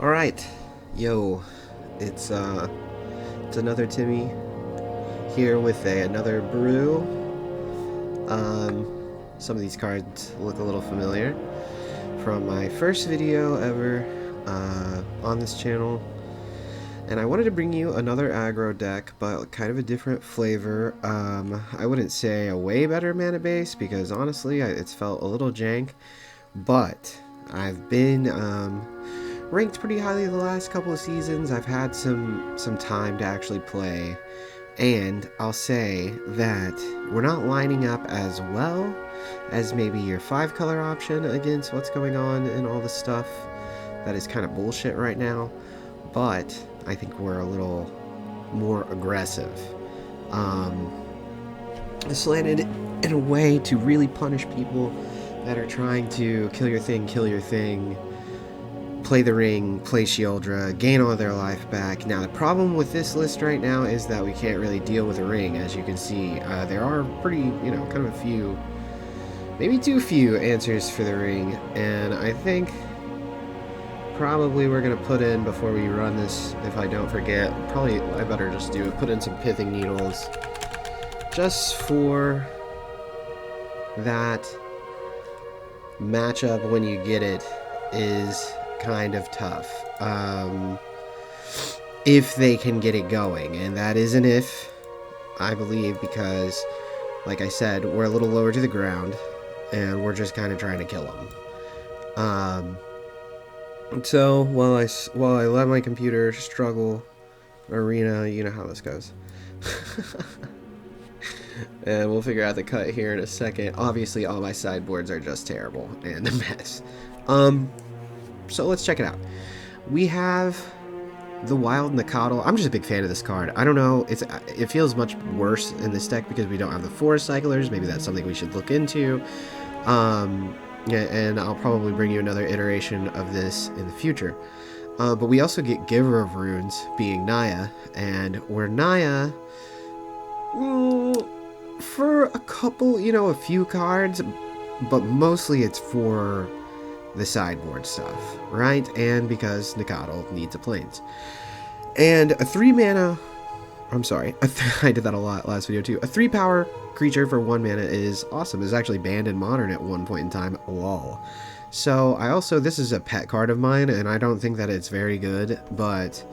Alright, yo, it's another Timmy here with another brew. Some of these cards look a little familiar from my first video ever on this channel. And I wanted to bring you another aggro deck, but kind of a different flavor. I wouldn't say a way better mana base, because honestly, it's felt a little jank. But I've been ranked pretty highly the last couple of seasons. I've had some time to actually play. And I'll say that we're not lining up as well as maybe your 5-color option against what's going on and all the stuff that is kind of bullshit right now. But I think we're a little more aggressive. Slanted in a way to really punish people that are trying to kill your thing, play the ring, play Shieldra, gain all their life back. Now the problem with this list right now is that we can't really deal with the ring, as you can see. There are pretty, kind of a few, maybe too few answers for the ring, and I think probably we're going to put in, before we run this, if I don't forget, probably I better just put in some Pithing Needles, just for that matchup when you get it is kind of tough. If they can get it going, and that is an if, I believe, because, like I said, we're a little lower to the ground, and we're just kind of trying to kill them. So while I let my computer struggle, Arena, you know how this goes. And we'll figure out the cut here in a second. Obviously, all my sideboards are just terrible and a mess. So let's check it out. We have the Wild Nacatl. I'm just a big fan of this card. I don't know, it feels much worse in this deck because we don't have the Forest Cyclers. Maybe that's something we should look into. And I'll probably bring you another iteration of this in the future. But we also get Giver of Runes, being Naya, and we're Naya for a couple, a few cards, but mostly it's for the sideboard stuff, right? And because Nacatl needs a plains. And a 3-mana, I'm sorry, I did that a lot last video too. A 3-power creature for 1 mana is awesome. It's actually banned in Modern at one point in time, lol. So this is a pet card of mine, and I don't think that it's very good, but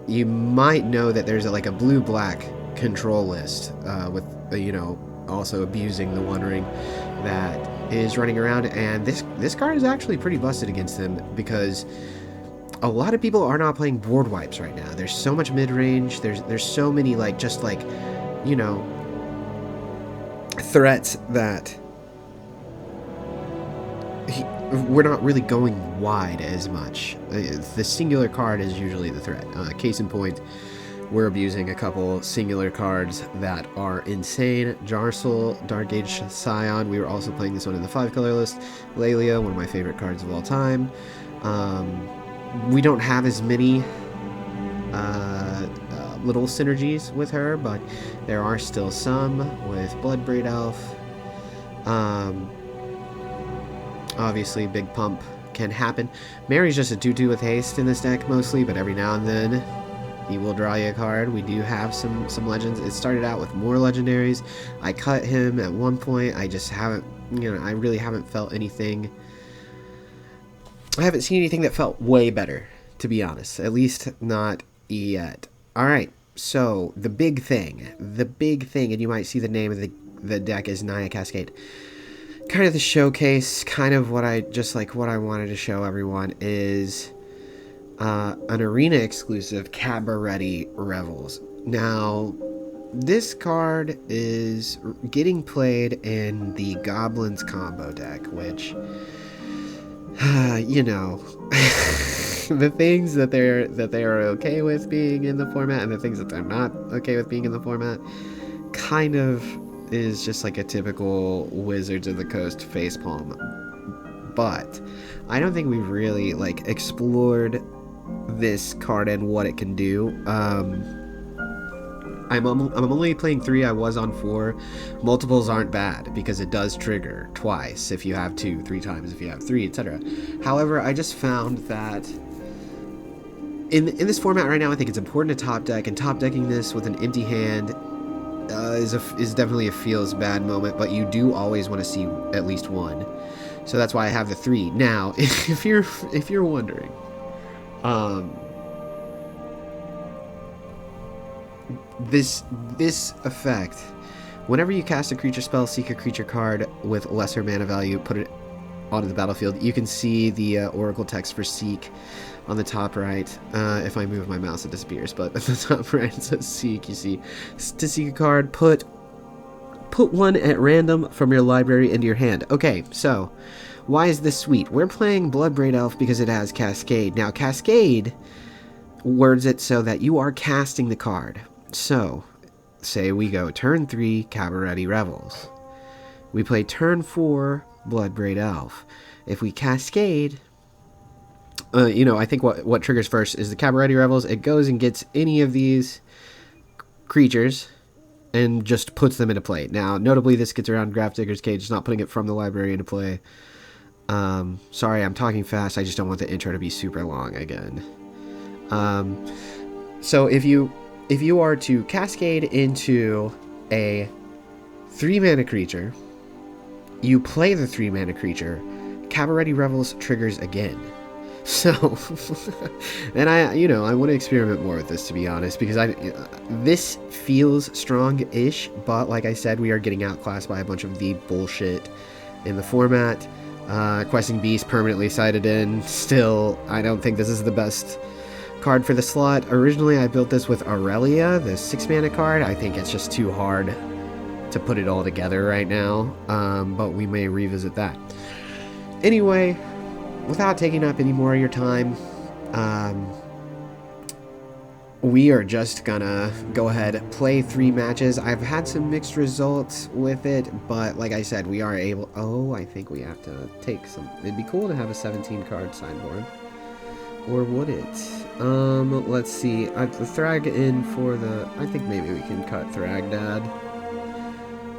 you might know that there's a blue-black control list with, also abusing the One Ring that is running around, and this card is actually pretty busted against them because a lot of people are not playing board wipes right now. There's so much mid-range, there's so many threats that we're not really going wide as much. The singular card is usually the threat. Case in point, we're abusing a couple singular cards that are insane. Jarsyl, Dark Age Scion. We were also playing this one in the 5-color list. Laelia, one of my favorite cards of all time. We don't have as many little synergies with her, but there are still some with Bloodbraid Elf. Obviously, big pump can happen. Mary's just a 2/2 with haste in this deck mostly, but every now and then he will draw you a card. We do have some legends. It started out with more legendaries. I cut him at one point. I just haven't, I really haven't felt anything. I haven't seen anything that felt way better, to be honest. At least not yet. Alright, so the big thing, and you might see the name of the deck is Naya Cascade. Kind of the showcase, kind of what I wanted to show everyone is an arena exclusive Cabaretti Revels. Now, this card is getting played in the Goblins combo deck, which, the things that they are okay with being in the format and the things that they're not okay with being in the format kind of is just like a typical Wizards of the Coast facepalm. But I don't think we've really explored this card and what it can do. I'm only playing 3. I was on 4. Multiples aren't bad because it does trigger twice if you have 2, 3 times if you have 3, etc. However, I just found that in this format right now, I think it's important to top deck, and top decking this with an empty hand is definitely a feels bad moment, but you do always want to see at least 1. So that's why I have the 3. Now, if you're wondering, this effect, whenever you cast a creature spell, seek a creature card with lesser mana value, put it onto the battlefield. You can see the Oracle text for seek on the top right. If I move my mouse, it disappears, but at the top right it says seek. You see, to seek a card, put 1 at random from your library into your hand. Okay, so why is this sweet? We're playing Bloodbraid Elf because it has Cascade. Now, Cascade words it so that you are casting the card. So, say we go turn 3, Cabaretti Revels. We play turn 4, Bloodbraid Elf. If we Cascade, I think what triggers first is the Cabaretti Revels. It goes and gets any of these creatures and just puts them into play. Now, notably, this gets around Grafdigger's Cage. It's not putting it from the library into play. Sorry, I'm talking fast. I just don't want the intro to be super long again. So if you are to Cascade into a 3-mana creature, you play the 3-mana creature, Cabaretti Revels triggers again. So, and I want to experiment more with this, to be honest, because this feels strong-ish, but like I said, we are getting outclassed by a bunch of the bullshit in the format. Questing Beast permanently sided in. Still, I don't think this is the best card for the slot. Originally, I built this with Aurelia, the 6-mana card. I think it's just too hard to put it all together right now, but we may revisit that. Anyway, without taking up any more of your time, we are just gonna go ahead and play 3 matches. I've had some mixed results with it, but like I said, we are able... Oh, I think we have to take some... It'd be cool to have a 17-card sideboard. Or would it? Let's see. The Thrag in for the... I think maybe we can cut Thragdad.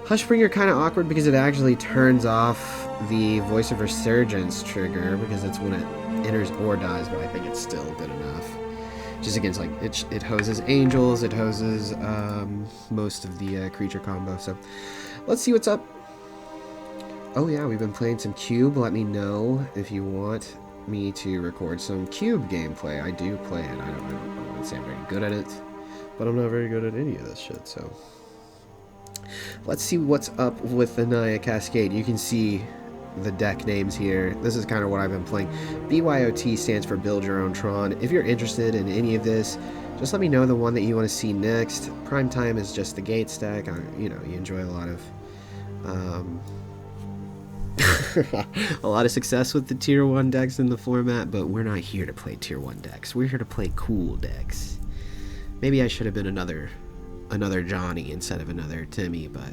Hushbringer kind of awkward because it actually turns off the Voice of Resurgence trigger because it's when it enters or dies, but I think it's still good enough. Just against, like, it hoses angels, it hoses most of the creature combo. So let's see what's up. Oh yeah, we've been playing some Cube. Let me know if you want me to record some Cube gameplay. I do play it. I don't say I'm very good at it, but I'm not very good at any of this shit, so... Let's see what's up with the Naya Cascade. You can see the deck names here. This is kind of what I've been playing. BYOT stands for Build Your Own Tron. If you're interested in any of this, just let me know the one that you want to see next. Prime Time is just the gate stack. You enjoy a lot of a lot of success with the tier 1 decks in the format, but we're not here to play tier 1 decks. We're here to play cool decks. Maybe I should have been another Johnny instead of another Timmy, but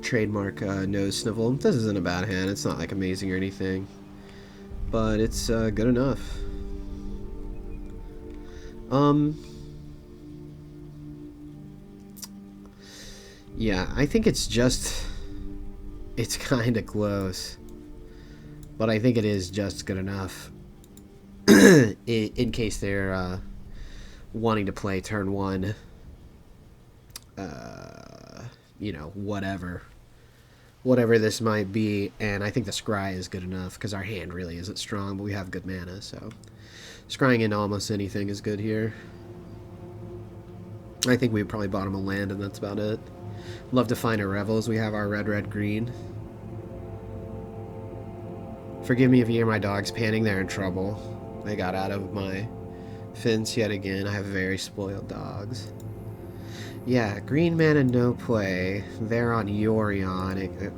trademark nose snivel. This isn't a bad hand. It's not like amazing or anything, but it's good enough. Yeah, I think it's kind of close, but I think it is just good enough in case they're wanting to play turn 1, whatever this might be. And I think the Scry is good enough because our hand really isn't strong, but we have good mana, so scrying into almost anything is good here. I think we would probably bottom a land, and that's about it. Love to find a Revels. We have our red, green. Forgive me if you hear my dogs panting. They're in trouble. They got out of my fence yet again. I have very spoiled dogs. Yeah, green mana, no play. They're on Yorion.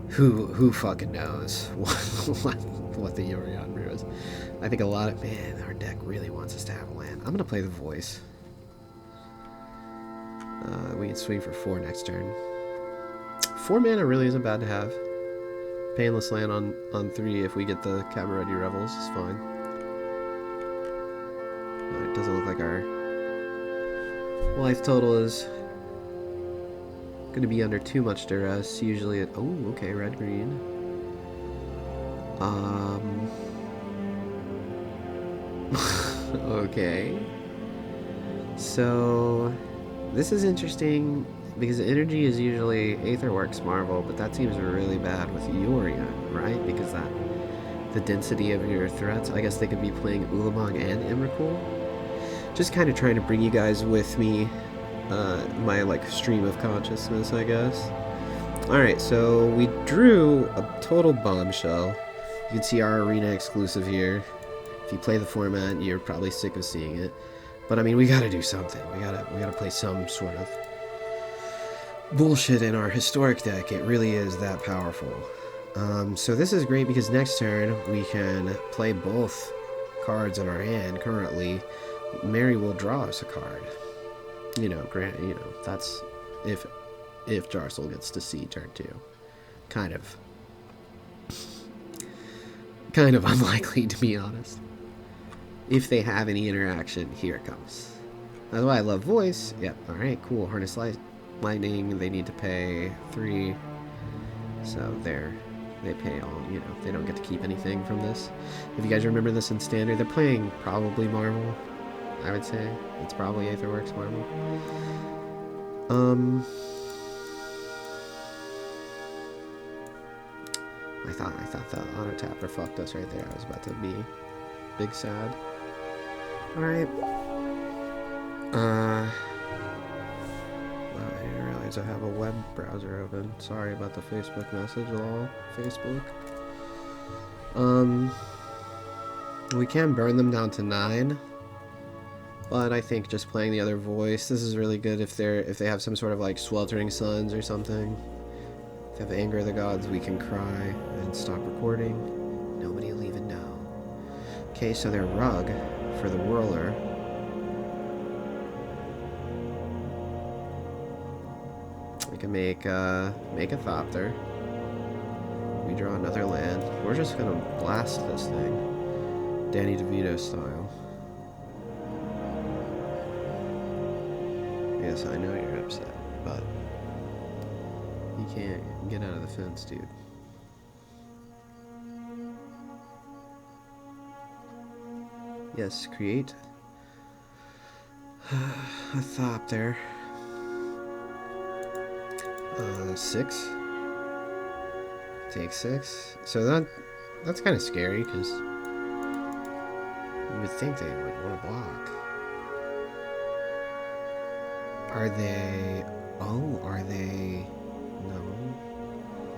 Who fucking knows what the Yorion brew is. I think a lot of... Man, our deck really wants us to have a land. I'm going to play the Voice. We can swing for 4 next turn. 4 mana really isn't bad to have. Painless land on 3 if we get the Cabaretti Revels is fine. It doesn't look like our life total is going to be under too much duress. Usually it... Oh, okay, red-green. Okay. So, this is interesting because energy is usually Aetherworks Marvel, but that seems really bad with Yorion, right? Because the density of your threats. I guess they could be playing Ulamog and Emrakul. Just kind of trying to bring you guys with me, my like stream of consciousness, I guess. Alright, so we drew a total bombshell. You can see our arena exclusive here. If you play the format, you're probably sick of seeing it. But I mean, we gotta do something. We gotta play some sort of bullshit in our historic deck. It really is that powerful. So this is great because next turn we can play both cards in our hand currently. Mary will draw us a card. You know, that's if Jarsyl gets to see turn 2. Kind of unlikely, to be honest. If they have any interaction, here it comes. That's why I love voice. Yep, alright, cool. Harness lightning, they need to pay 3. So they pay all, you know, they don't get to keep anything from this. If you guys remember this in Standard, they're playing probably Marvel, I would say. It's probably Aetherworks Marvel. I thought the auto tapper fucked us right there. I was about to be big sad. Alright. Wow, I didn't realize I have a web browser open. Sorry about the Facebook message, lol. Facebook. We can burn them down to 9. But I think just playing the other voice, this is really good if they have some sort of like Sweltering Suns or something. If they have Anger of the Gods, we can cry and stop recording. Nobody will even know. Okay, so they're Rug for the Whirler. We can make a Thopter. We draw another land. We're just gonna blast this thing, Danny DeVito style. Yes, I know you're upset, but you can't get out of the fence, dude. Yes, create a Thopter. 6. Take 6. So that's kind of scary because you would think they would want to block. Are they... Oh, are they... No.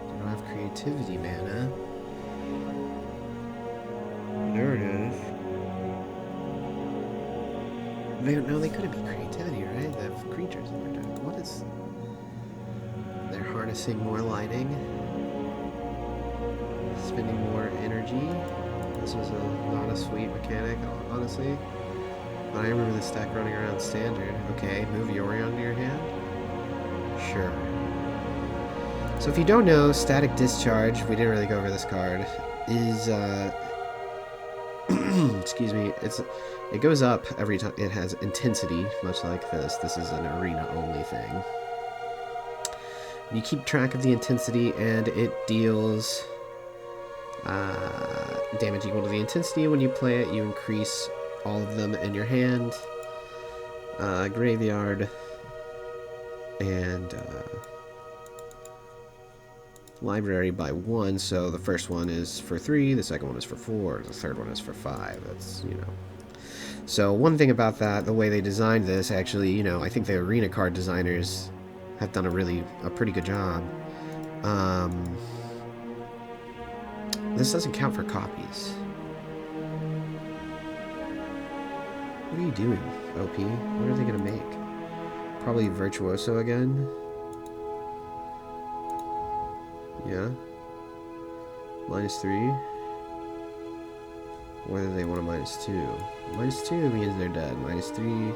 They don't have creativity mana. There it is. No, they couldn't be creativity, right? They have creatures in their deck. What is... They're harnessing more lighting. Spending more energy. This was not a sweet mechanic, honestly. But I remember this deck running around Standard. Okay, move Yorion to your hand? Sure. So if you don't know, Static Discharge, we didn't really go over this card, is, excuse me, it goes up every time. It has intensity, much like this. This is an arena-only thing. You keep track of the intensity, and it deals damage equal to the intensity. When you play it, you increase all of them in your hand, graveyard, and library by 1. So the first one is for 3, the second one is for 4, the third one is for 5. That's, you know. So one thing about that, the way they designed this, actually, you know, I think the arena card designers have done a pretty good job. This doesn't count for copies. What are you doing, OP? What are they gonna make? Probably Virtuoso again? Yeah? -3? Or do they want a -2? -2 means they're dead. -3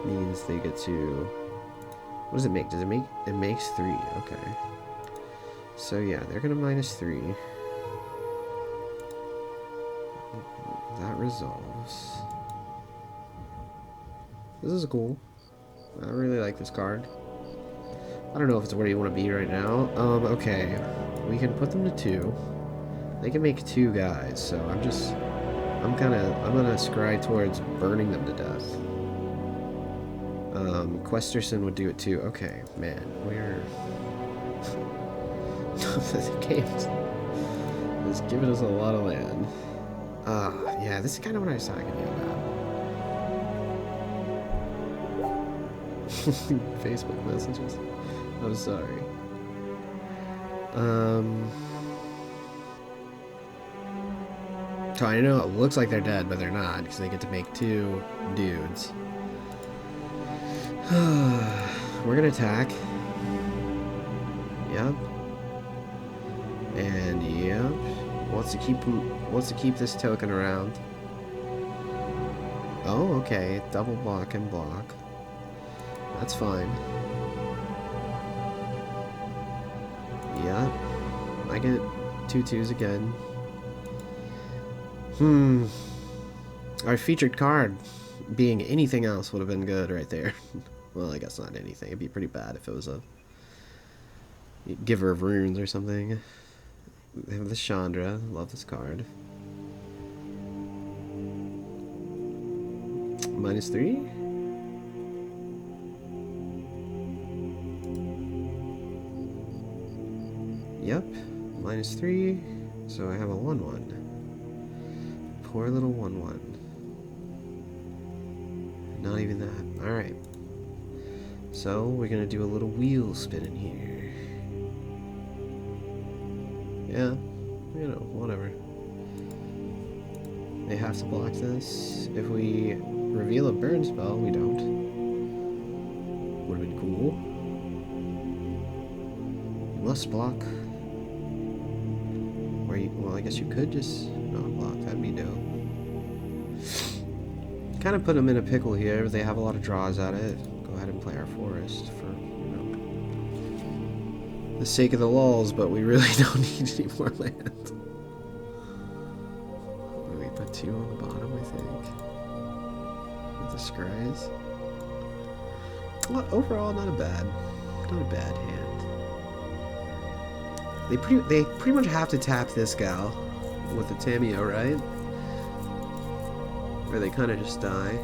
means they get to... What does it make? Does it make... It makes 3. Okay. So yeah, they're gonna -3. That resolves. This is cool. I really like this card. I don't know if it's where you want to be right now. Okay. We can put them to 2. They can make 2 guys, so I'm gonna scry towards burning them to death. Questerson would do it too. Okay, man, we're the game's just giving us a lot of land. Yeah, this is kind of what I was talking to you about. Facebook messages. I'm sorry. So I know it looks like they're dead, but they're not, because they get to make 2 dudes. We're gonna attack. Yep. And yep. Wants to keep this token around. Oh, okay. Double block and block. That's fine. Yep. I get 2 2s again. Our featured card being anything else would have been good right there. Well, I guess not anything. It'd be pretty bad if it was a Giver of Runes or something. They have the Chandra. Love this card. -3? Yep. -3. So I have a 1/1. Poor little 1/1. Not even that. Alright. So we're gonna do a little wheel spin in here. Yeah, you know, whatever. They have to block this. If we reveal a burn spell, we don't. Would have been cool. You must block. Or you, well, I guess you could just not block. That'd be dope. Kind of put them in a pickle here. They have a lot of draws at it. Go ahead and play our forest for, you know, the sake of the lulz, but we really don't need any more land. We put 2 on the bottom, I think. With the scries. Well, overall, not a bad hand. They pretty much have to tap this gal with the Tamiyo, right? Or they kind of just die.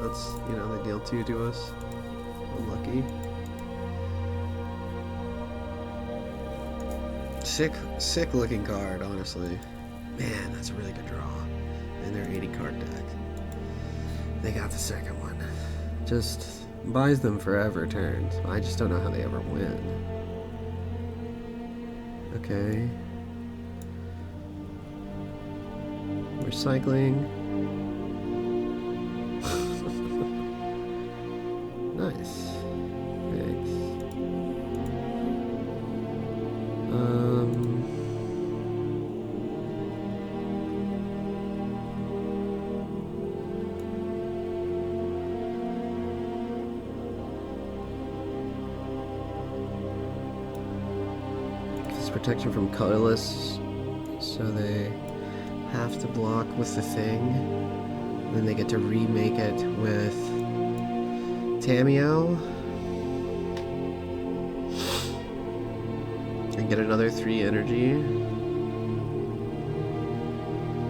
That's, you know, they deal 2 to us. Unlucky. Sick looking card, honestly. Man, that's a really good draw. And their 80 card deck. They got the second one. Just buys them forever turns. I just don't know how they ever win. Okay. Recycling. Nice. Thanks. Protection from colorless, so they have to block with the thing. And then they get to remake it with Tamiyo and get another 3 energy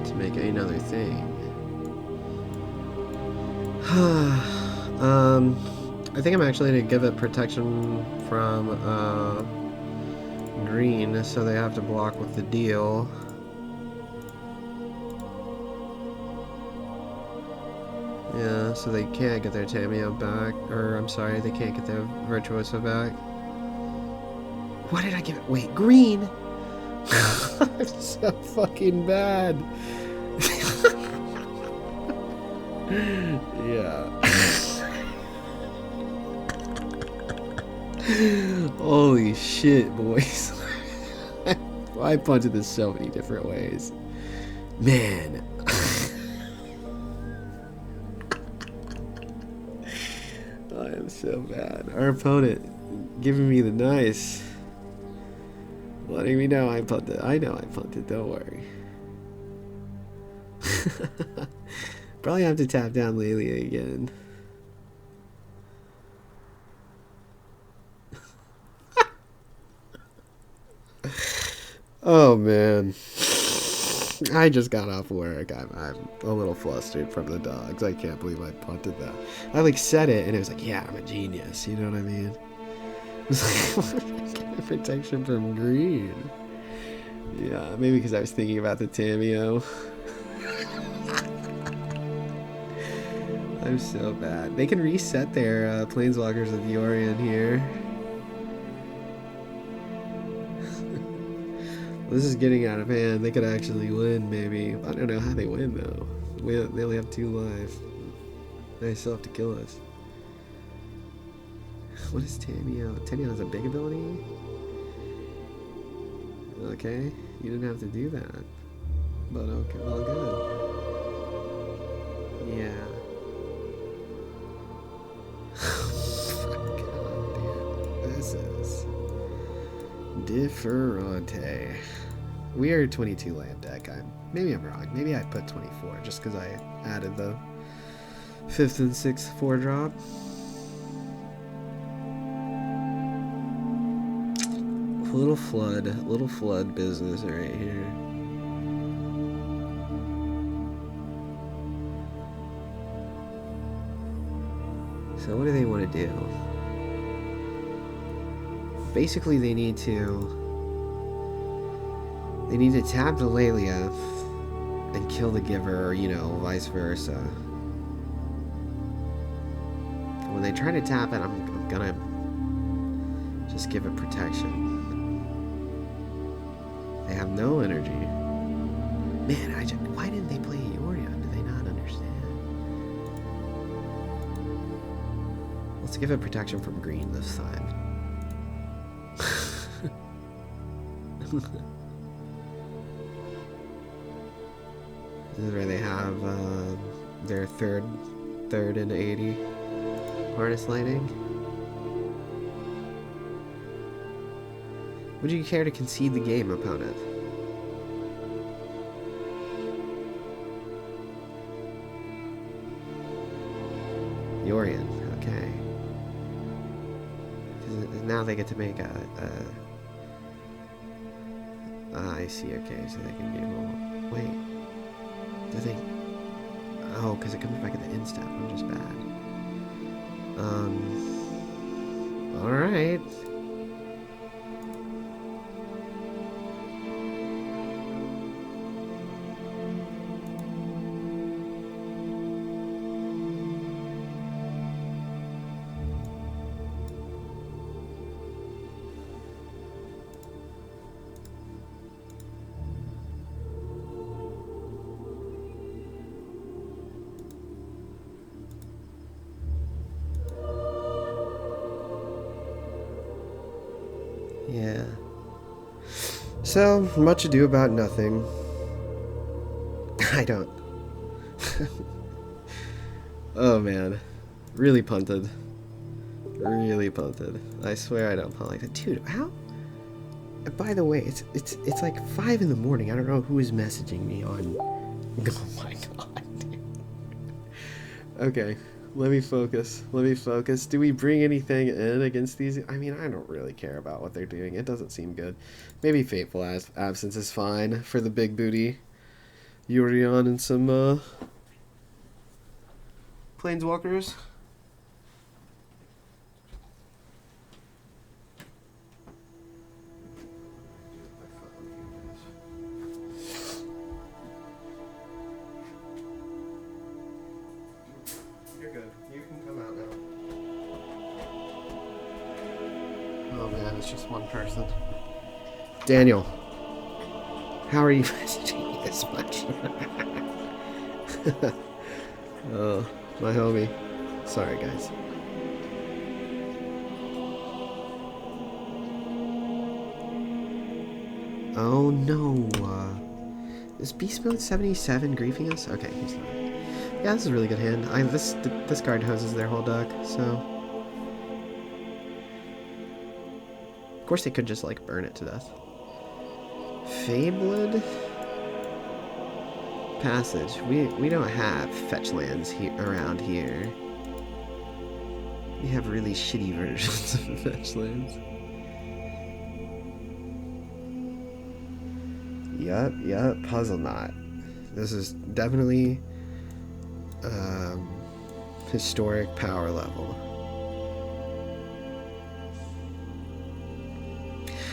to make another thing. I think I'm actually gonna give it protection from green, so they have to block with the deal. Yeah, so they can't get their Tamiyo back, or I'm sorry, they can't get their Virtuoso back. Why did I give it? Wait, green? I'm so fucking bad. Yeah. Holy shit, boys. I punted this so many different ways. Man. I am so bad. Our opponent giving me the nice. Letting me know I punted. I know I punted, don't worry. Probably have to tap down Laelia again. Oh man. I just got off work. I'm a little flustered from the dogs. I can't believe I punted that. I like said it and it was like, yeah, I'm a genius. You know what I mean? It was like, get protection from green. Yeah, maybe because I was thinking about the Tameo. I'm so bad. They can reset their Planeswalkers with Yorion here. This is getting out of hand. They could actually win, maybe. I don't know how they win, though. They only have 2 lives. They still have to kill us. What is Tameo? Tameo has a big ability? Okay. You didn't have to do that. But okay, well, good. Yeah. God, dude. This is differente. Weird 22 land deck. Maybe I'm wrong. Maybe I put 24 just because I added the 5th and 6th 4-drop. Little flood business right here. So what do they want to do? Basically, they need to tap the Laelia and kill the giver, or, you know, vice versa. When they try to tap it, I'm gonna just give it protection. They have no energy. Man, why didn't they play Yorion? Do they not understand? Let's give it protection from green this time. This is where they have their third and 80 harness lighting. Would you care to concede the game, opponent? Yorion, okay. Now they get to make I see, okay, so they can be able... Wait. Do they... Oh, because it comes back at the end step. I'm just bad. Alright. Yeah. So, much ado about nothing. I don't. Oh man. Really punted. Really punted. I swear I don't punt like that. Dude, how? By the way, it's like 5 in the morning. I don't know who is messaging me on. Oh my god, dude. Okay. Let me focus. Do we bring anything in against these? I mean, I don't really care about what they're doing. It doesn't seem good. Maybe Fateful Absence is fine for the big booty Yorion and some Planeswalkers. It's just one person. Daniel, how are you messaging me this much? Oh, my homie. Sorry, guys. Oh no. Is Beast Mode 77 griefing us? Okay, he's not. Yeah, this is a really good hand. This card hoses their whole deck, so. Of course, they could just like burn it to death. Fabled Passage. We don't have fetch lands around here. We have really shitty versions of fetch lands. Yup, Puzzle Knot. This is definitely historic power level.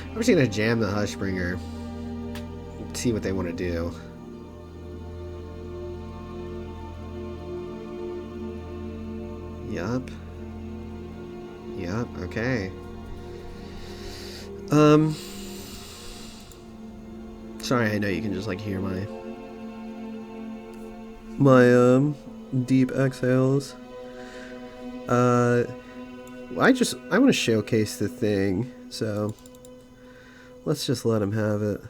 I'm just gonna jam the Hushbringer. See what they want to do. Yup, okay. Sorry, I know you can just like hear my deep exhales. I want to showcase the thing, so let's just let him have it.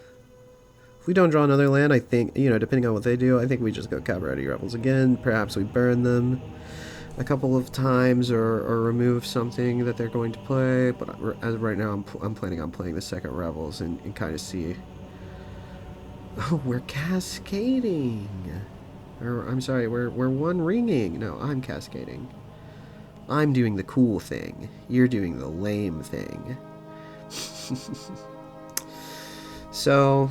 If we don't draw another land, I think, depending on what they do, I think we just go Cabaretti Revels again. Perhaps we burn them a couple of times or remove something that they're going to play, but as of right now, I'm planning on playing the second Revels and kind of see. Oh, we're cascading. Or, I'm sorry, we're one ringing. No, I'm cascading. I'm doing the cool thing. You're doing the lame thing. So,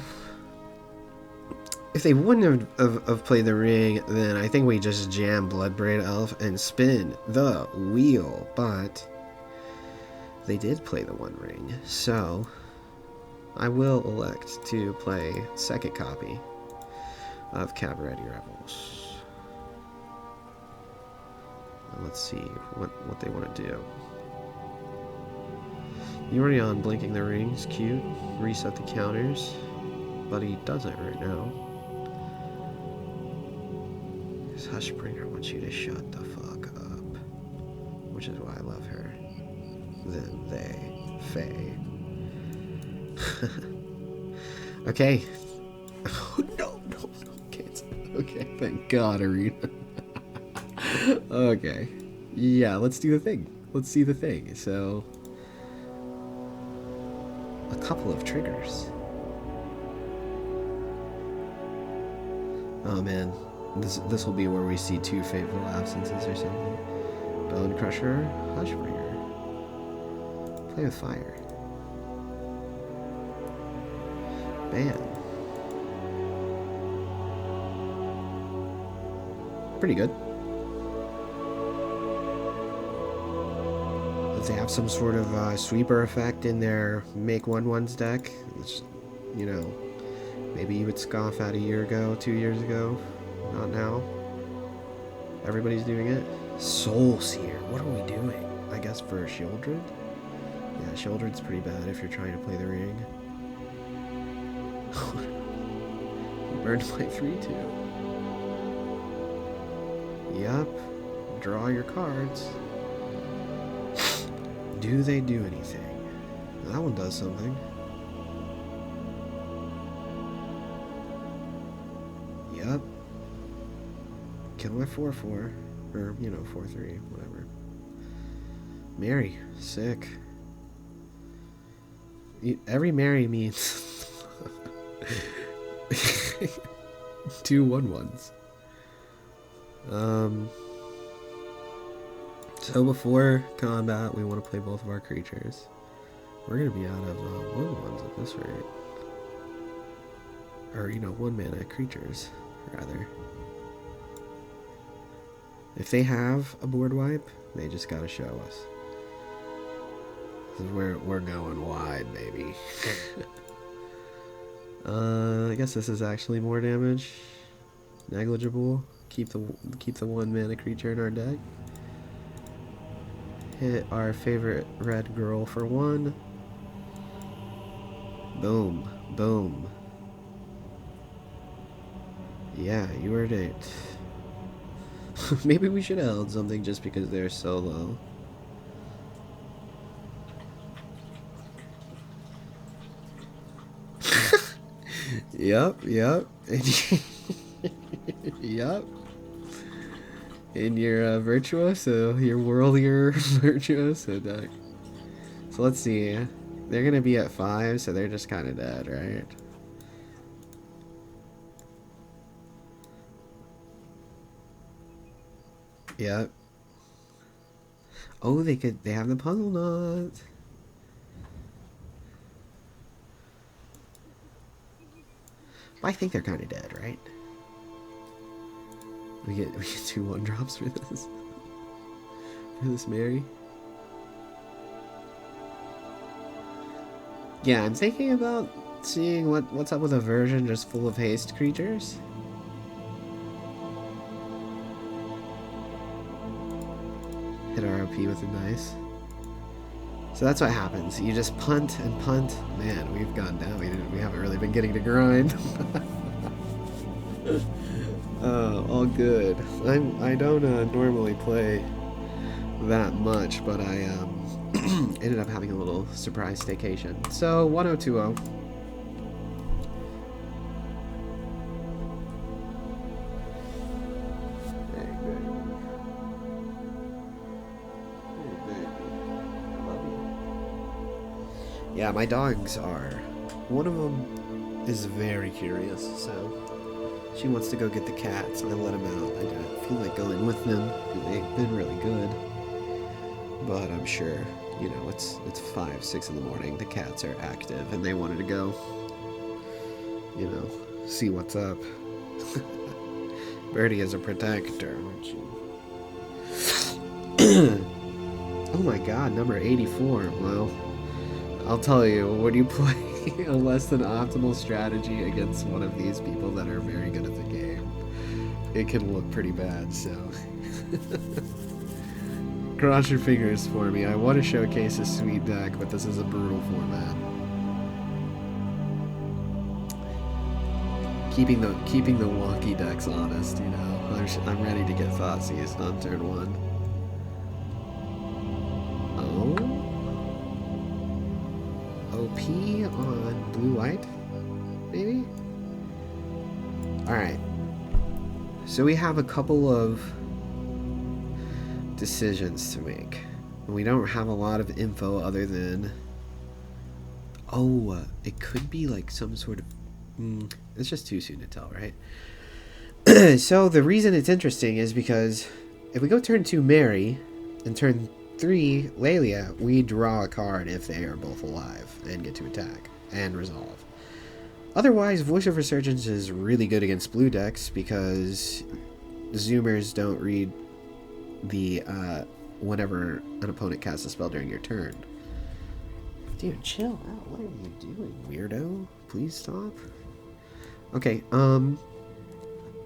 if they wouldn't have played the ring, then I think we just jam Bloodbraid Elf and spin the wheel. But they did play the one ring, so I will elect to play second copy of Cabaretti Revels. And let's see what they want to do. Yorion blinking the rings, cute. Reset the counters, but he doesn't right now. This Hushbringer wants you to shut the fuck up, which is why I love her. Then they, Faye. Okay. Oh, no, okay, thank God, Arena. Okay. Yeah, let's do the thing. Let's see the thing. So, a couple of triggers. Oh man, this will be where we see two fateful absences or something. Bonecrusher, Hushbringer. Play with fire. Bam. Pretty good. If they have some sort of sweeper effect in their make 1/1s deck, which, maybe you would scoff at a year ago, 2 years ago, not now. Everybody's doing it. Soul Seer, what are we doing? I guess for Shieldred? Yeah, Shieldred's pretty bad if you're trying to play the ring. You burned my 3/2. Yup. Draw your cards. Do they do anything? That one does something. Yup. Kill my 4/4. Or, 4/3, whatever. Marry. Sick. Every marry means 2 1/1s. So before combat, we want to play both of our creatures. We're going to be out of 1/1s at this rate. Or, 1 mana creatures, rather. If they have a board wipe, they just got to show us. This is where we're going wide, baby. I guess this is actually more damage. Negligible. Keep the 1 mana creature in our deck. Hit our favorite red girl for 1. Boom. Boom. Yeah, you heard it. Maybe we should have held something just because they're so low. Yup. Yup. In your Virtuoso, your Whirlier Virtuoso deck. So let's see. They're going to be at 5, so they're just kind of dead, right? Yep. Oh, they have the puzzle knot. I think they're kind of dead, right? We get 2 1-drops for this. For this Mary. Yeah, I'm thinking about seeing what's up with a version just full of haste creatures. Hit ROP with a dice. So that's what happens. You just punt and punt. Man, we've gone down. We haven't really been getting to grind. All good. I don't normally play that much, but I ended up having a little surprise staycation. So 1020. Yeah, my dogs are. One of them is very curious, so she wants to go get the cats. I let them out. I don't feel like going with them. They've been really good, but I'm sure, you know, it's 5, 6 in the morning. The cats are active, and they wanted to go, you know, see what's up. Birdie is a protector, aren't you? Oh my God, number 84. Well, I'll tell you, when you play a less than optimal strategy against one of these people that are very good at the game, it can look pretty bad, so cross your fingers for me. I want to showcase a sweet deck, but this is a brutal format. Keeping the wonky decks honest, you know. I'm ready to get Thoughtseize on turn 1. OP on blue-white, maybe? Alright. So we have a couple of decisions to make. We don't have a lot of info other than... Oh, it could be like some sort of... it's just too soon to tell, right? So the reason it's interesting is because if we go turn 2 Mary and turn 3 Laelia, we draw a card if they are both alive and get to attack and resolve. Otherwise, Voice of Resurgence is really good against blue decks because Zoomers don't read the whenever an opponent casts a spell during your turn. Dude, chill out. What are you doing, weirdo? Please stop. Okay, I'm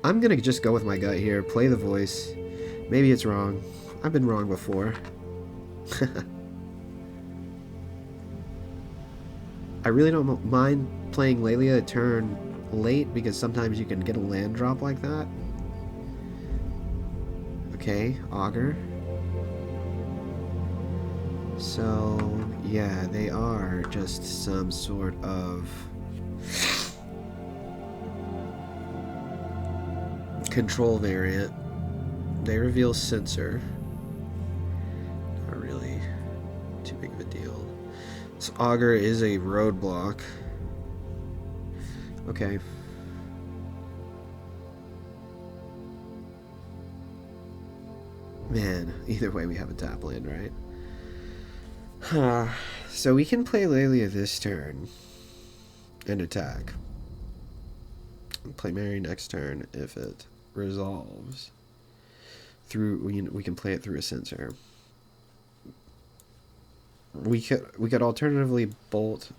gonna just go with my gut here, play the voice. Maybe it's wrong. I've been wrong before. I really don't mind playing Laelia a turn late because sometimes you can get a land drop like that. Okay, Augur. So, yeah, they are just some sort of control variant. They reveal Censor. Not really too big of a deal. So Augur is a roadblock. Okay. Man, either way we have a tap land, right? So we can play Laelia this turn and attack. Play Mary next turn if it resolves. Through we can play it through a Censor. We could alternatively bolt,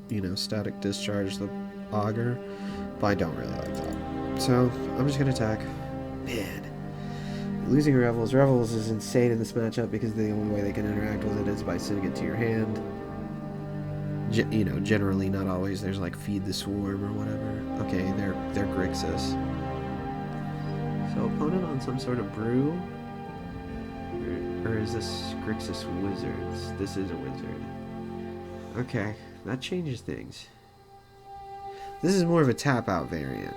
you know, Static Discharge the Augur, but I don't really like that. So I'm just gonna attack. Man. Losing Revels. Revels is insane in this matchup because the only way they can interact with it is by sending it to your hand. You know, generally, not always. There's like Feed the Swarm or whatever. Okay, they're Grixis. So opponent on some sort of brew? Or is this Grixis Wizards? This is a wizard. Okay, that changes things. This is more of a tap-out variant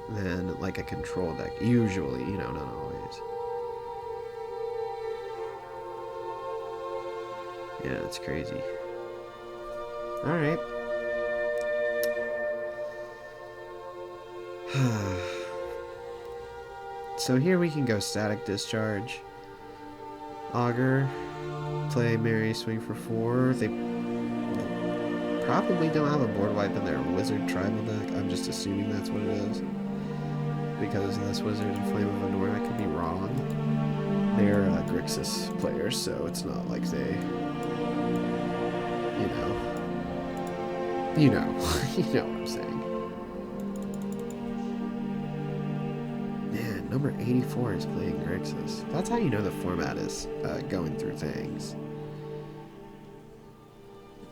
than like a control deck. Usually, you know, not always. Yeah, it's crazy. Alright. So here we can go Static Discharge. Augur. Play Mary, swing for 4. They probably don't have a board wipe in their Wizard Tribal deck. I'm just assuming that's what it is. Because of this Wizard and Flame of Anor, I could be wrong. They're Grixis players, so it's not like they... You know what I'm saying. Man, number 84 is playing Grixis. That's how you know the format is going through things.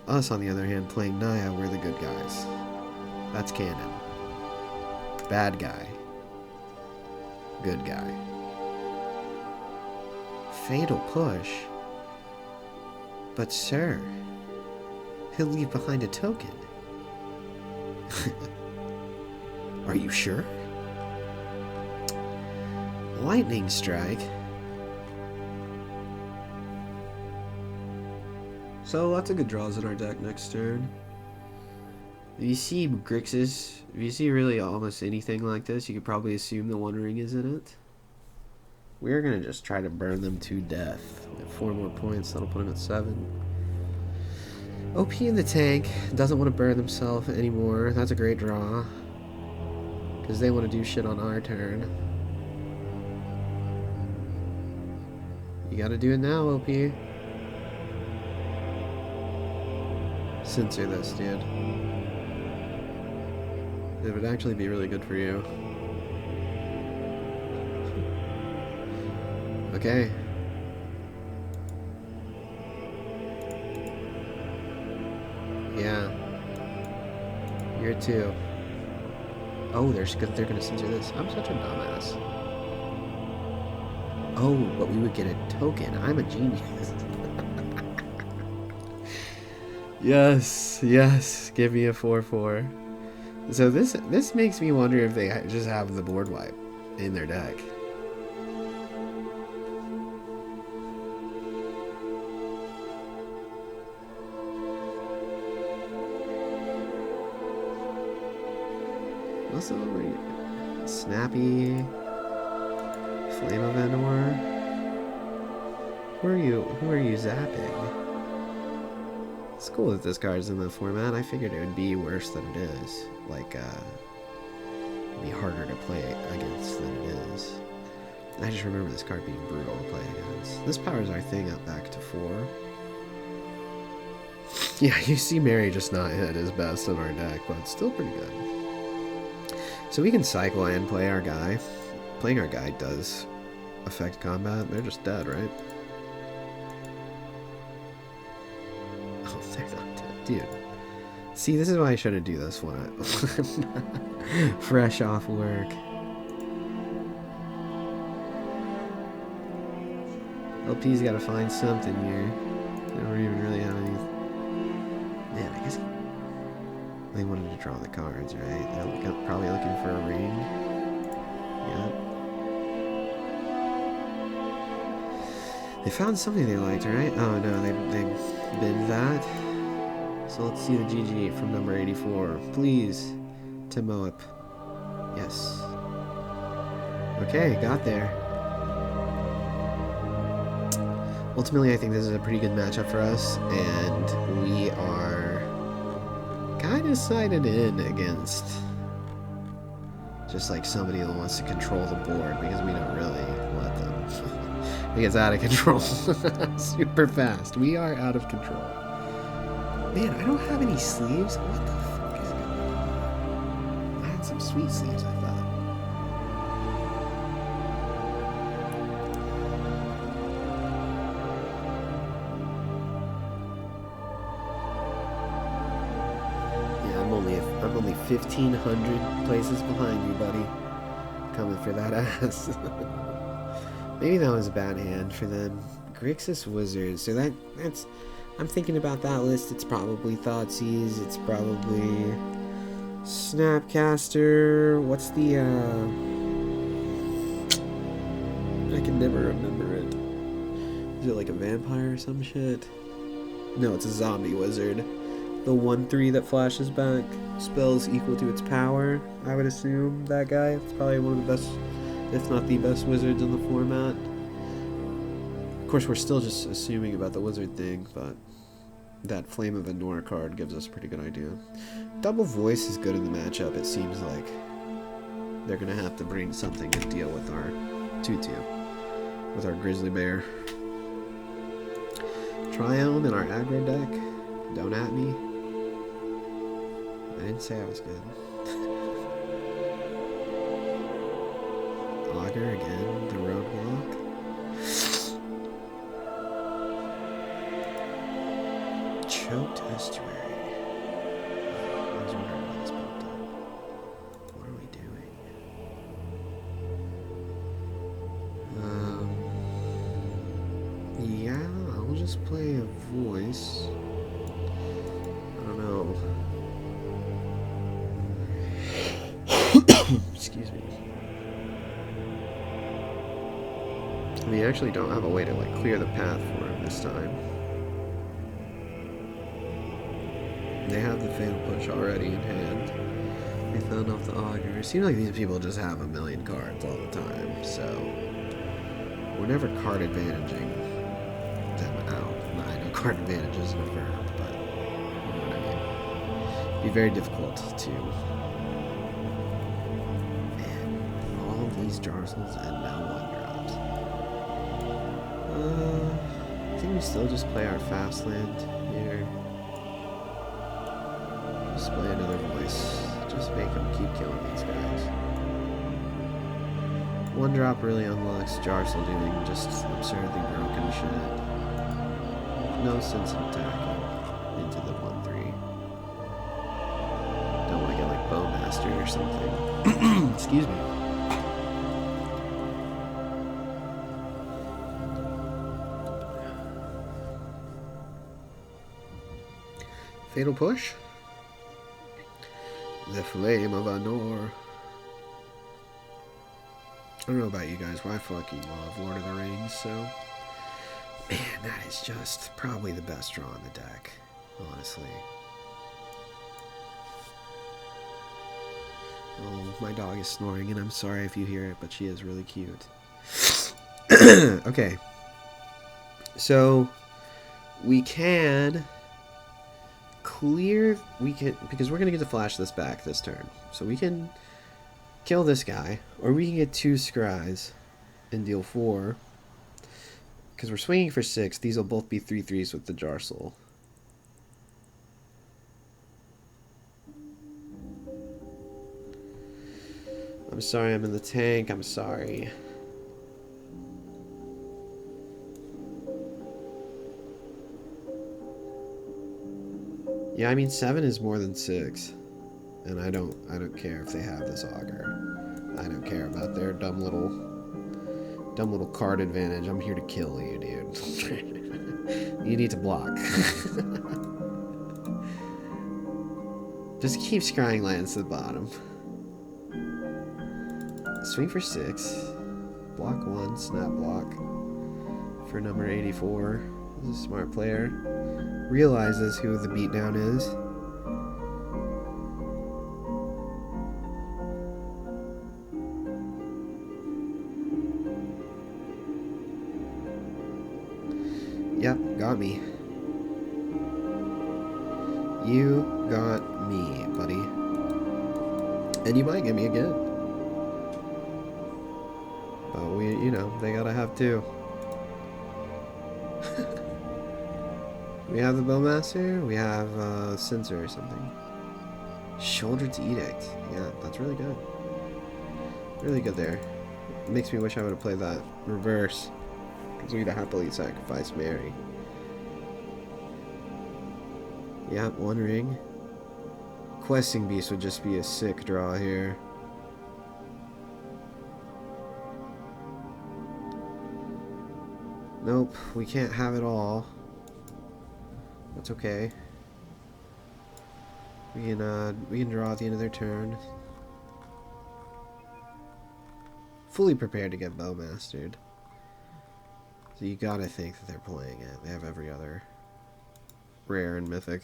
Us, on the other hand, playing Naya, we're the good guys. That's canon. Bad guy. Good guy. Fatal push? But sir, he'll leave behind a token. Are you sure? Lightning strike? So lots of good draws in our deck next turn. If you see Grixis, if you see really almost anything like this, you could probably assume the One Ring is in it. We're going to just try to burn them to death. We have 4 more points, that'll put him at 7. OP in the tank, doesn't want to burn himself anymore. That's a great draw. Because they want to do shit on our turn. You gotta do it now, OP. Censor this, dude. It would actually be really good for you. Okay. Yeah. You're 2. Oh, they're gonna censor this. I'm such a dumbass. Oh, but we would get a token. I'm a genius. Yes. Give me a 4/4. So this makes me wonder if they just have the board wipe in their deck. What's over here? Snappy. Flame of Anor. Who are you zapping? It's cool that this card's in the format. I figured it would be worse than it is. Like, it'd be harder to play against than it is. I just remember this card being brutal to play against. This powers our thing up back to 4. Yeah, you see Mary just not hit his best in our deck, but it's still pretty good. So we can cycle and play our guy. Playing our guy does affect combat. They're just dead, right? Oh, they're not dead. Dude. See, this is why I shouldn't do this when I'm fresh off work. LP's gotta find something here. They don't even really have any... Man, I guess they wanted to draw the cards, right? They're probably looking for a ring. Yep. They found something they liked, right? Oh no, they binned that. So let's see the GG from number 84. Please, Timoip. Yes. Okay, got there. Ultimately, I think this is a pretty good matchup for us, and we are kind of sided in against just like somebody that wants to control the board, because we don't really let them. It gets out of control super fast. We are out of control. Man, I don't have any sleeves. What the fuck is going on? I had some sweet sleeves, I thought. Yeah, I'm only 1,500 places behind you, buddy. Coming for that ass. Maybe that was a bad hand for them. Grixis Wizard. So that's... I'm thinking about that list. It's probably Thoughtseize. It's probably... Snapcaster. What's the, I can never remember it. Is it like a vampire or some shit? No, it's a zombie wizard. The 1/3 that flashes back spells equal to its power. I would assume that guy. It's probably one of the best if not the best wizards in the format. Of course, we're still just assuming about the wizard thing, but that Flame of Endor card gives us a pretty good idea. Double Voice is good in the matchup. It seems like they're going to have to bring something to deal with our 2-2, with our Grizzly Bear. Triome in our aggro deck. Don't at me. I didn't say I was good. Augur again, the Roadblock. Choked Estuary. I was wondering why this popped up. What are we doing? Yeah, I'll just play a voice. I don't know. Excuse me. We actually don't have a way to like clear the path for him this time. They have the Fatal Push already in hand. We found off the Augur. It seems like these people just have a million cards all the time, so we're never card advantaging them out. I know card advantage isn't a verb, but you know what I mean. It'd be very difficult to. Man, all of these Jarsyls and now 1-drops. I think we still just play our fast land here. Just play another voice. Just make them keep killing these guys. 1-drop really unlocks Jarsyl doing just absurdly broken shit. No sense in attacking into the 1-3. Don't want to get like Bowmaster or something. Excuse me. Fatal Push. The Flame of Endor. I don't know about you guys, but I fucking love Lord of the Rings, so... Man, that is just probably the best draw in the deck, honestly. Oh, my dog is snoring, and I'm sorry if you hear it, but she is really cute. Okay. So, we can... clear, because we're going to get to flash this back this turn. So we can kill this guy, or we can get 2 scries and deal 4. Because we're swinging for 6, these will both be 3/3s with the Jarsyl. I'm sorry I'm in the tank, I'm sorry. Yeah, I mean 7 is more than 6, and I don't care if they have this Augur. I don't care about their dumb little card advantage. I'm here to kill you, dude. You need to block. Just keep scrying lands to the bottom. Swing for 6. Block 1. Snap block for number 84. This is a smart player. Realizes who the beatdown is. Yep, got me. You got me, buddy. And you might get me again. But they gotta have 2. We have the Bowmaster, we have Censor or something. Shouldered Edict. Yeah, that's really good. Really good there. It makes me wish I would have played that reverse. Because we'd happily sacrifice Mary. Yeah, 1 ring. Questing Beast would just be a sick draw here. Nope, we can't have it all. That's okay. We can draw at the end of their turn. Fully prepared to get Bowmastered. So you gotta think that they're playing it. They have every other rare and mythic.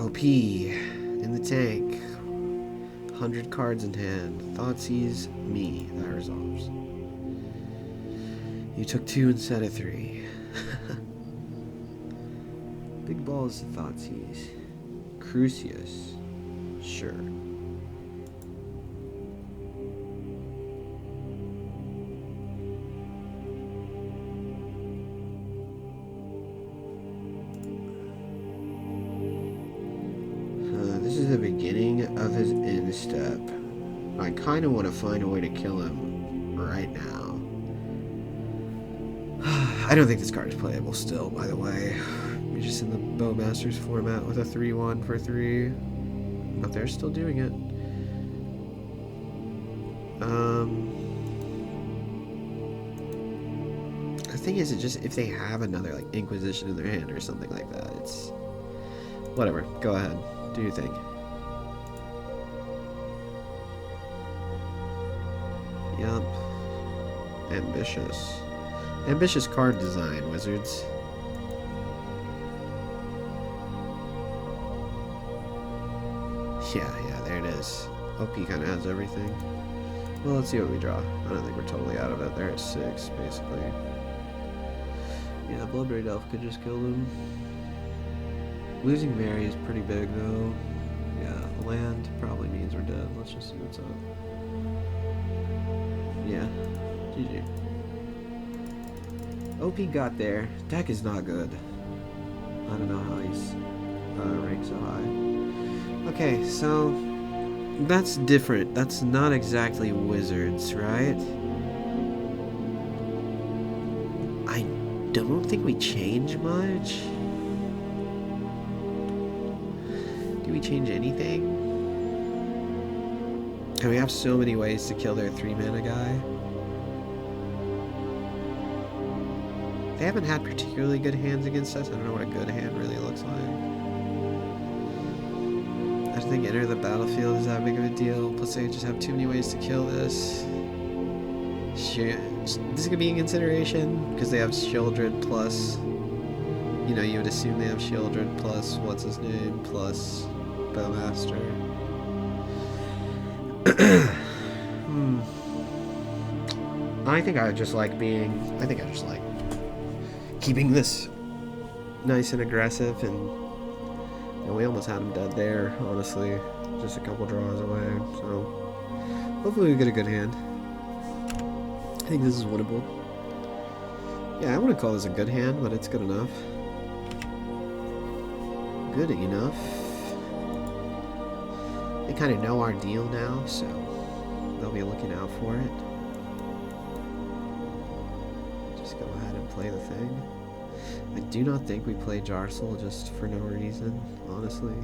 OP in the tank. 100 cards in hand. Thoughtseize me. That resolves. You took 2 instead of 3. Big balls to Thoughtseize. Crucius. Sure. This is the beginning of his instep. I kind of want to find a way to kill him right now. I don't think this card is playable still, by the way. We're just in the Bowmasters format with a 3-1 for 3. But they're still doing it. The thing is, it just if they have another like Inquisition in their hand or something like that, it's whatever. Go ahead, do your thing. Yup. Ambitious. Ambitious card design, Wizards. Yeah, there it is. OP kind of has everything. Well, let's see what we draw. I don't think we're totally out of it. They're at 6, basically. Yeah, Bloodbraid Elf could just kill them. Losing Mary is pretty big, though. Yeah, land probably means we're dead. Let's just see what's up. Yeah, GG. OP got there. Deck is not good. I don't know how he's ranked so high. Okay, so that's different. That's not exactly Wizards, right? I don't think we change much. Do we change anything? And we have so many ways to kill their 3-mana guy. They haven't had particularly good hands against us. I don't know what a good hand really looks like. I don't think enter the battlefield is that big of a deal. Plus they just have too many ways to kill this. Shit. This could be in consideration because they have Shieldred plus, you know, you would assume they have Shieldred plus what's his name plus Bowmaster. I think I just like keeping this nice and aggressive, and we almost had him dead there, honestly. Just a couple draws away, so hopefully we get a good hand. I think this is winnable. Yeah, I wouldn't call this a good hand, but it's good enough. Good enough. They kind of know our deal now, so they'll be looking out for it. Just go ahead and play the thing. I do not think we play Jarsyl just for no reason, honestly.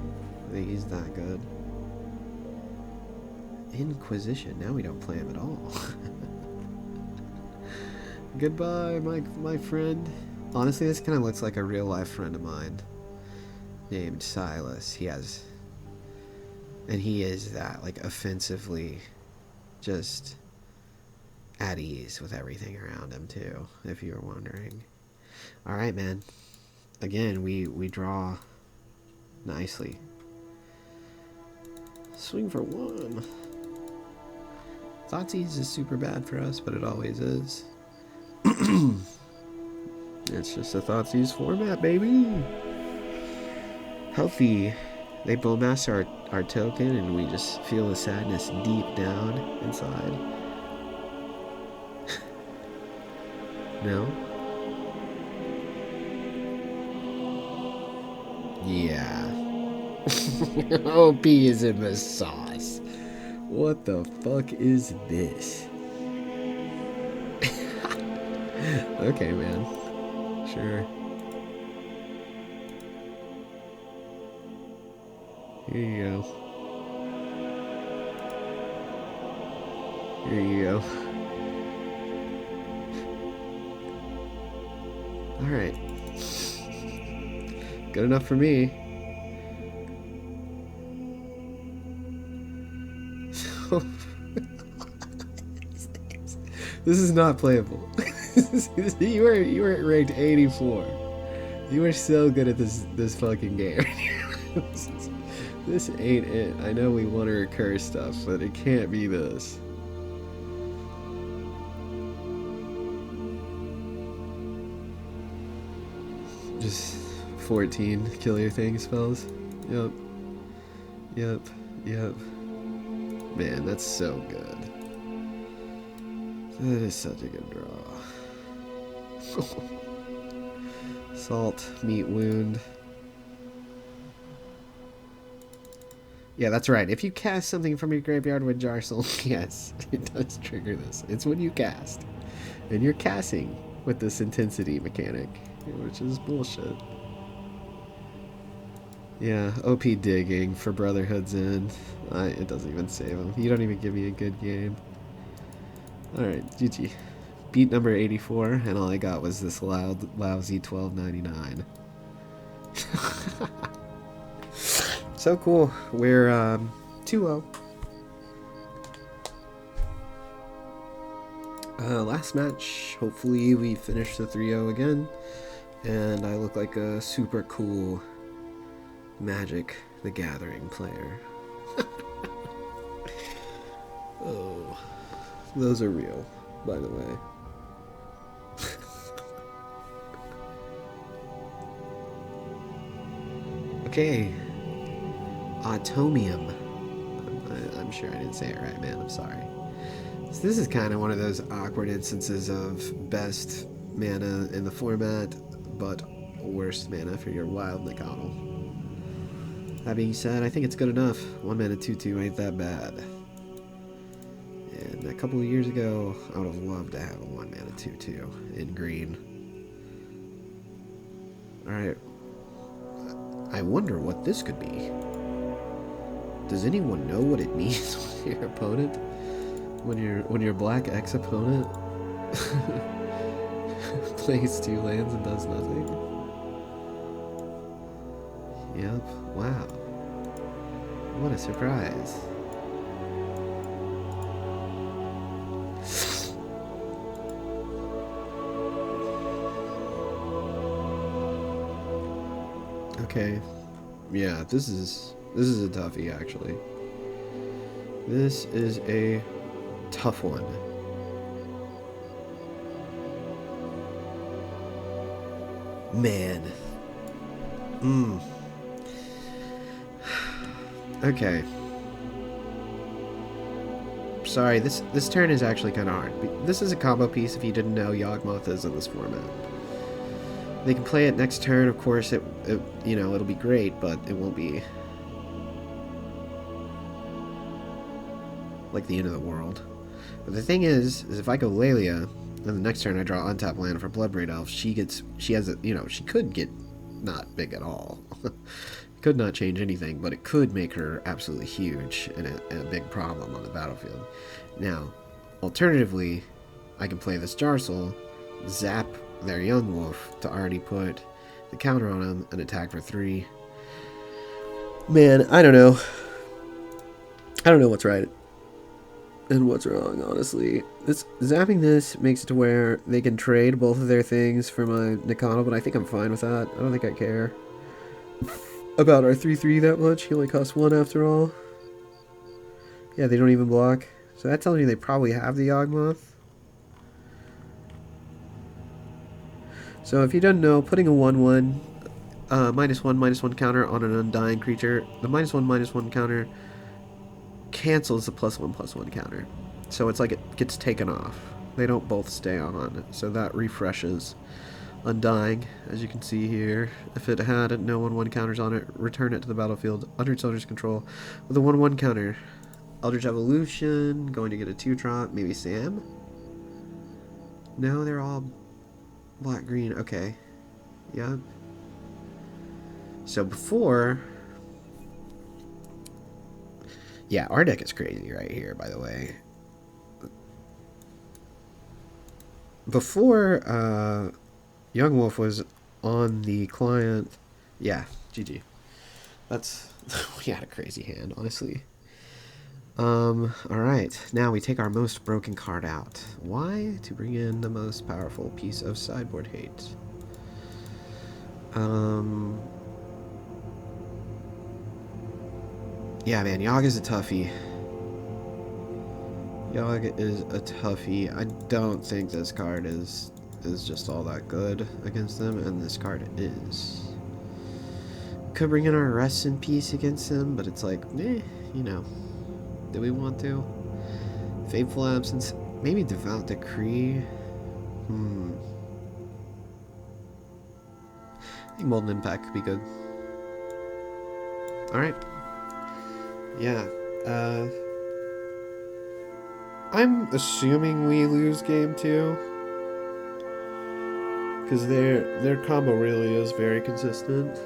I think he's that good. Inquisition, now we don't play him at all. Goodbye, my friend. Honestly, this kind of looks like a real life friend of mine named Silas. And he is that, like, offensively just at ease with everything around him too, if you were wondering. Alright, man. Again, we draw nicely. Swing for 1. Thoughtseize is super bad for us, but it always is. It's just a Thoughtseize format, baby. Healthy. They Bowmaster our token, and we just feel the sadness deep down inside. No? Yeah. OP is in the sauce. What the fuck is this? Okay, man. Sure. Here you go. Here you go. Alright. Good enough for me. This is not playable. You were ranked 84. You were so good at this fucking game. This ain't it. I know we want to recur stuff, but it can't be this. Just 14 kill your thing spells. Yep. Yep. Yep. Man, that's so good. That is such a good draw. Salt, meat, wound. Yeah, that's right. If you cast something from your graveyard with Jarsyl, yes, it does trigger this. It's when you cast. And you're casting with this intensity mechanic, which is bullshit. Yeah, OP digging for Brotherhood's End. It doesn't even save him. You don't even give me a good game. Alright, GG. Beat number 84, and all I got was this lousy 12.99. So cool. We're 2-0. Last match, hopefully we finish the 3-0 again, and I look like a super cool Magic the Gathering player. Oh, those are real, by the way. Okay, Automium. I'm sure I didn't say it right, man. I'm sorry. So this is kind of one of those awkward instances of best mana in the format, but worst mana for your Wild Nacatl. That being said, I think it's good enough. 1 mana 2/2 ain't that bad. And a couple of years ago, I would have loved to have a 1 mana 2/2 in green. Alright. I wonder what this could be. Does anyone know what it means with your opponent? When your black X opponent plays 2 lands and does nothing? Yep, wow. What a surprise. Okay. Yeah, this is a toughie, actually. This is a tough one. Man. Okay. Sorry, this turn is actually kind of hard. This is a combo piece if you didn't know Yawgmoth is in this format. They can play it next turn, of course, you know, it'll be great, but it won't be like the end of the world. But the thing is if I go Laelia, and the next turn I draw untap land for Bloodbraid Elf, she has a, you know, she could get not big at all. Could not change anything, but it could make her absolutely huge and a big problem on the battlefield. Now, alternatively, I can play this Jarsyl, zap their Young Wolf to already put the counter on him and attack for 3. Man, I don't know. I don't know what's right and what's wrong, honestly. Zapping this makes it to where they can trade both of their things for my Nacatl, but I think I'm fine with that. I don't think I care about our 3/3 that much. He only costs 1 after all. Yeah, they don't even block. So that tells me they probably have the Yawgmoth. So if you don't know, putting a 1/1, -1/-1 counter on an Undying creature, the -1/-1 counter cancels the +1/+1 counter. So it's like it gets taken off. They don't both stay on. So that refreshes Undying, as you can see here. If it had no 1/1 counters on it, return it to the battlefield under its owner's control with a 1/1 counter. Eldritch Evolution, going to get a 2-drop, maybe Sam? No, they're all black-green, okay. Yep. So before... Yeah, our deck is crazy right here, by the way. Before, Young Wolf was on the client. Yeah, GG. That's... we had a crazy hand, honestly. Alright. Now we take our most broken card out. Why? To bring in the most powerful piece of sideboard hate. Yeah, man, Yogg is a toughie. Yogg is a toughie. I don't think this card is just all that good against them, and this card is. Could bring in our Rest in Peace against them, but it's like, you know, do we want to? Fateful Absence, maybe Devout Decree. I think Molten Impact could be good. Alright. Yeah. I'm assuming we lose game 2. Because their combo really is very consistent.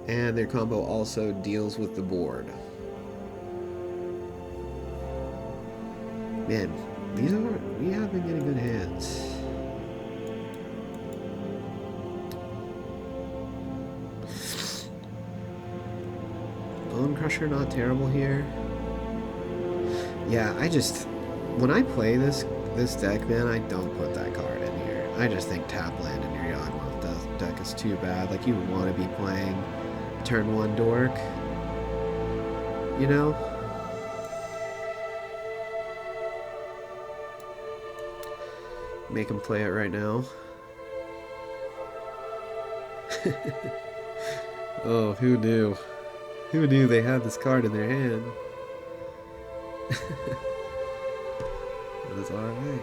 And their combo also deals with the board. Man, we have been getting good hands. Bonecrusher not terrible here. Yeah, when I play this deck, man, I don't put that card in here. I just think tap land in your Yawgmoth deck is too bad. Like, you want to be playing turn 1 dork, you know? Make him play it right now. Oh, who knew? Who knew they had this card in their hand? That's alright.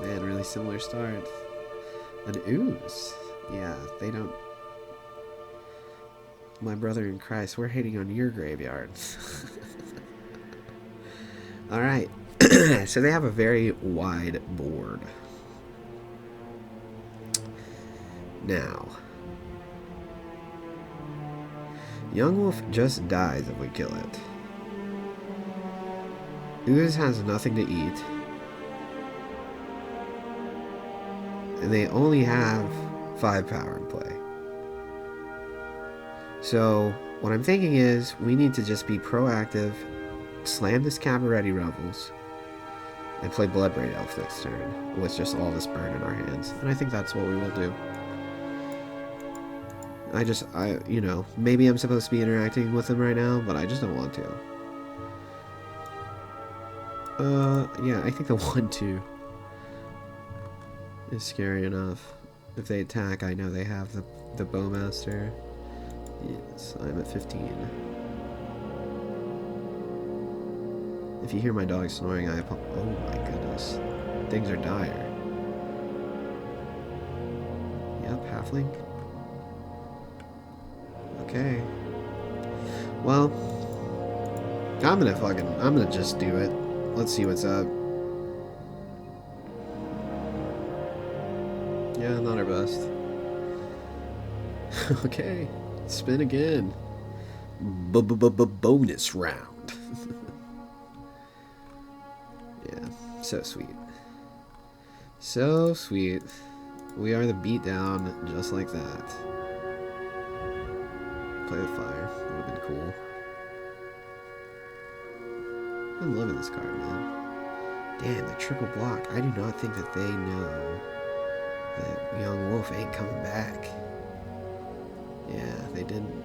Man, really similar start. An ooze. Yeah, they don't... My brother in Christ, we're hating on your graveyard. Alright. So they have a very wide board. Now... Young Wolf just dies if we kill it. Ooze has nothing to eat. And they only have 5 power in play. So, what I'm thinking is, we need to just be proactive, slam this Cabaretti Revels, and play Bloodbraid Elf next turn, with just all this burn in our hands. And I think that's what we will do. You know, maybe I'm supposed to be interacting with them right now, but I just don't want to. Yeah, I think the 1-2 is scary enough. If they attack, I know they have the Bowmaster. Yes, I'm at 15. If you hear my dog snoring, oh my goodness. Things are dire. Yep, halfling. Okay. Well, I'm gonna just do it. Let's see what's up. Yeah, not our best. Okay, spin again. Bonus round. Yeah, so sweet. So sweet. We are the beatdown just like that. Play with fire. That would have been cool. I'm loving this card, man. Damn, the triple block. I do not think that they know that Young Wolf ain't coming back. Yeah, they didn't.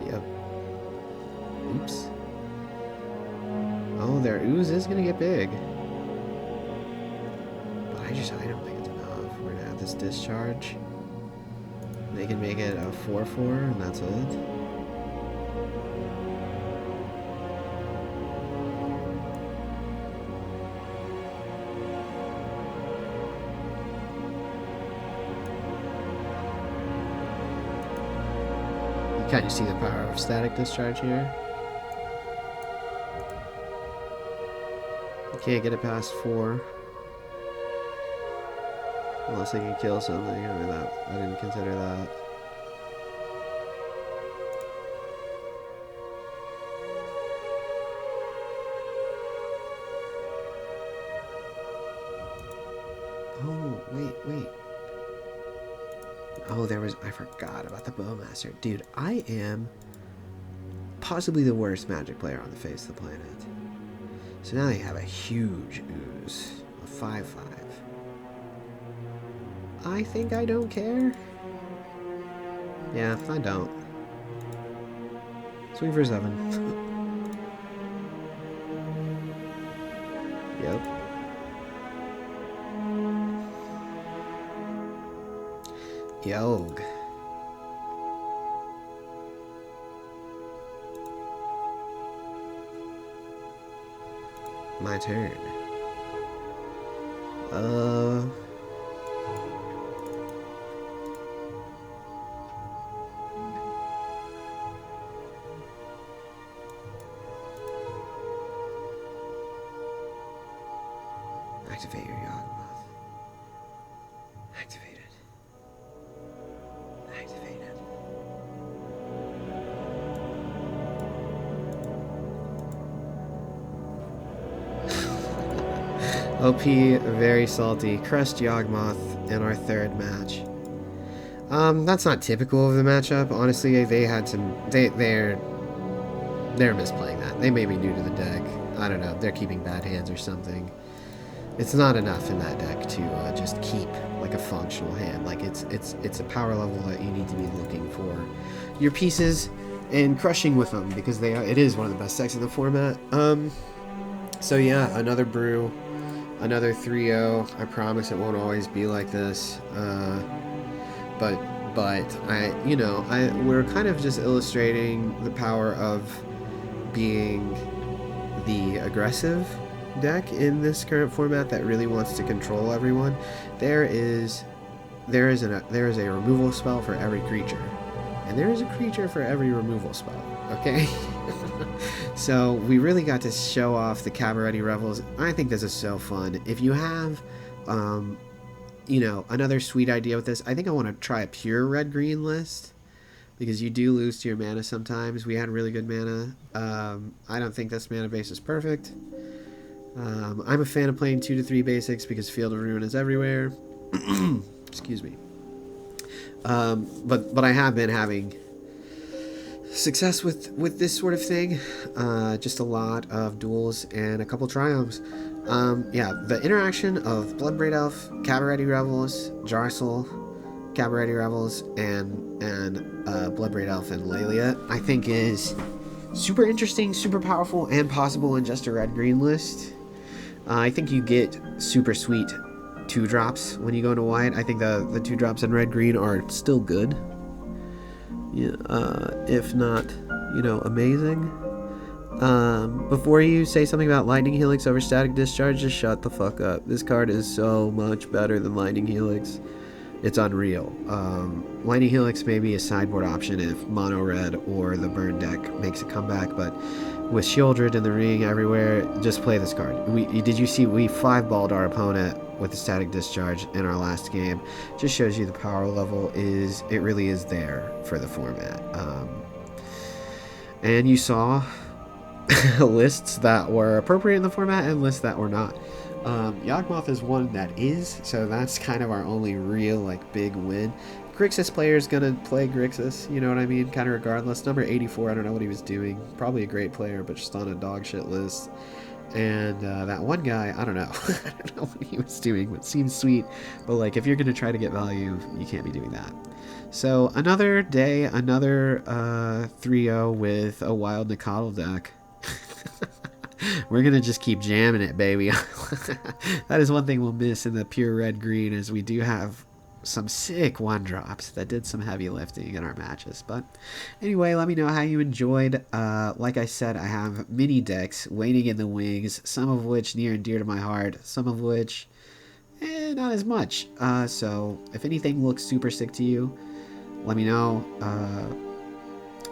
Yep. Oops. Oh, their ooze is gonna get big. But I don't think it's enough. We're gonna have this discharge. They can make it a 4/4, and that's it. You kind of see the power of Static Discharge here. You can't get it past 4. Unless they can kill something. I mean, I didn't consider that. Oh, wait. Oh, I forgot about the Bowmaster. Dude, I am possibly the worst Magic player on the face of the planet. So now they have a huge ooze. A 5/5. I think I don't care. Yeah, I don't. Swing for 7. Yep. Yog. My turn. Activate your Yawgmoth. Activate it. Activate it. OP, very salty. Crushed Yawgmoth in our third match. That's not typical of the matchup. Honestly, they had some... They're misplaying that. They may be new to the deck. I don't know. They're keeping bad hands or something. It's not enough in that deck to just keep like a functional hand. Like it's a power level that you need to be looking for your pieces and crushing with them, because it is one of the best decks in the format. So yeah, another brew, another 3-0. I promise it won't always be like this. But we're kind of just illustrating the power of being the aggressive deck in this current format that really wants to control everyone. There is a removal spell for every creature, and there is a creature for every removal spell. Okay. So we really got to show off the Cabaretti Revels. I think this is so fun. If you have another sweet idea with this, I think I want to try a pure red-green list, because you do lose to your mana sometimes. We had really good mana. I don't think this mana base is perfect. I'm a fan of playing 2 to 3 basics because Field of Ruin is everywhere. Excuse me. But I have been having success with this sort of thing. Just a lot of duels and a couple triumphs. Yeah, the interaction of Bloodbraid Elf, Cabaretti Revels, Jarsyl, Cabaretti Revels, and Bloodbraid Elf and Laelia, I think is super interesting, super powerful, and possible in just a red-green list. I think you get super sweet 2-drops when you go into white. I think the 2-drops in red-green are still good. Yeah, if not, amazing. Before you say something about Lightning Helix over Static Discharge, just shut the fuck up. This card is so much better than Lightning Helix. It's unreal. Lightning Helix may be a sideboard option if Mono Red or the Burn deck makes a comeback, but with Shieldred in the ring everywhere, just play this card. Did you see we 5-balled our opponent with the Static Discharge in our last game? Just shows you the power level really is there for the format. And you saw lists that were appropriate in the format and lists that were not. Yawgmoth is one that is, so that's kind of our only real big win. Grixis player is gonna play Grixis, you know what I mean, kind of regardless. Number 84, I don't know what he was doing. Probably a great player, but just on a dog shit list. And that one guy, I don't know. I don't know what he was doing, but seems sweet. But if you're gonna try to get value, you can't be doing that. So another day, another 3-0 with a Wild Nacatl deck. We're gonna just keep jamming it, baby. That is one thing we'll miss in the pure red-green, is we do have some sick 1-drops that did some heavy lifting in our matches. But anyway, let me know how you enjoyed. Like I said, I have mini decks waiting in the wings, some of which near and dear to my heart, some of which not as much. So if anything looks super sick to you, let me know.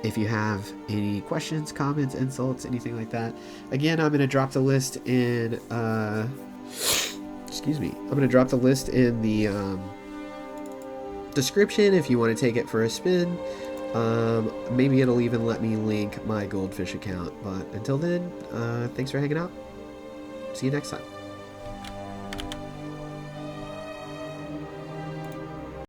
If you have any questions, comments, insults, anything like that. Again, I'm going to drop the list in excuse me. I'm going to drop the list in the description if you want to take it for a spin. Maybe it'll even let me link my Goldfish account. But until then, thanks for hanging out. See you next time.